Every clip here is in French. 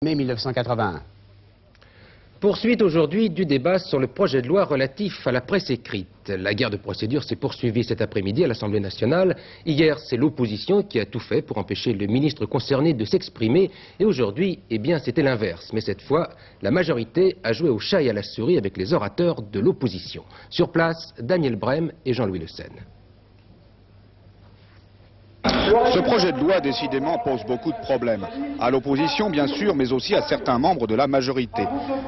mai 1981. Poursuite aujourd'hui du débat sur le projet de loi relatif à la presse écrite. La guerre de procédure s'est poursuivie cet après-midi à l'Assemblée nationale. Hier, c'est l'opposition qui a tout fait pour empêcher le ministre concerné de s'exprimer. Et aujourd'hui, eh bien, c'était l'inverse. Mais cette fois, la majorité a joué au chat et à la souris avec les orateurs de l'opposition. Sur place, Daniel Brem et Jean-Louis Le Sen. Ce projet de loi, décidément, pose beaucoup de problèmes. À l'opposition, bien sûr, mais aussi à certains membres de la majorité.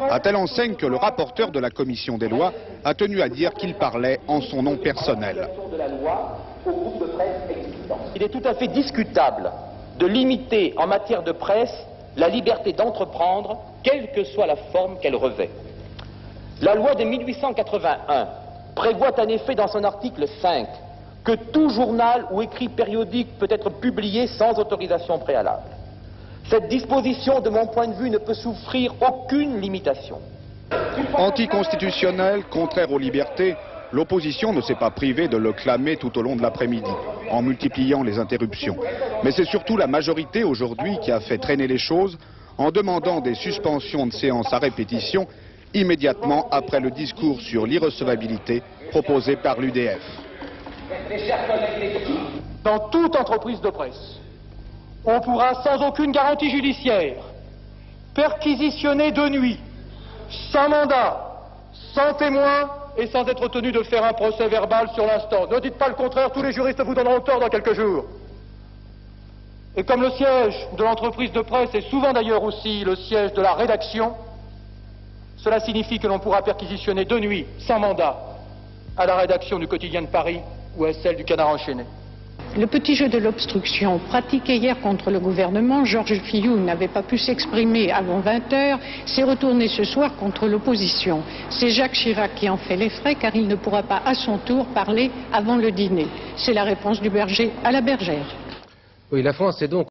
À telle enseigne que le rapporteur de la commission des lois a tenu à dire qu'il parlait en son nom personnel. Il est tout à fait discutable de limiter en matière de presse la liberté d'entreprendre, quelle que soit la forme qu'elle revêt. La loi de 1881 prévoit en effet dans son article 5 que tout journal ou écrit périodique peut être publié sans autorisation préalable. Cette disposition, de mon point de vue, ne peut souffrir aucune limitation. Anticonstitutionnel, contraire aux libertés, l'opposition ne s'est pas privée de le clamer tout au long de l'après-midi, en multipliant les interruptions. Mais c'est surtout la majorité aujourd'hui qui a fait traîner les choses en demandant des suspensions de séances à répétition immédiatement après le discours sur l'irrecevabilité proposé par l'UDF. Dans toute entreprise de presse, on pourra sans aucune garantie judiciaire perquisitionner de nuit, sans mandat, sans témoin et sans être tenu de faire un procès verbal sur l'instant. Ne dites pas le contraire, tous les juristes vous donneront tort dans quelques jours. Et comme le siège de l'entreprise de presse est souvent d'ailleurs aussi le siège de la rédaction, cela signifie que l'on pourra perquisitionner de nuit, sans mandat, à la rédaction du Quotidien de Paris ou à celle du Canard enchaîné. Le petit jeu de l'obstruction pratiqué hier contre le gouvernement, Georges Fillon n'avait pas pu s'exprimer avant 20 h, s'est retourné ce soir contre l'opposition. C'est Jacques Chirac qui en fait les frais car il ne pourra pas à son tour parler avant le dîner. C'est la réponse du berger à la bergère. Oui, la France est donc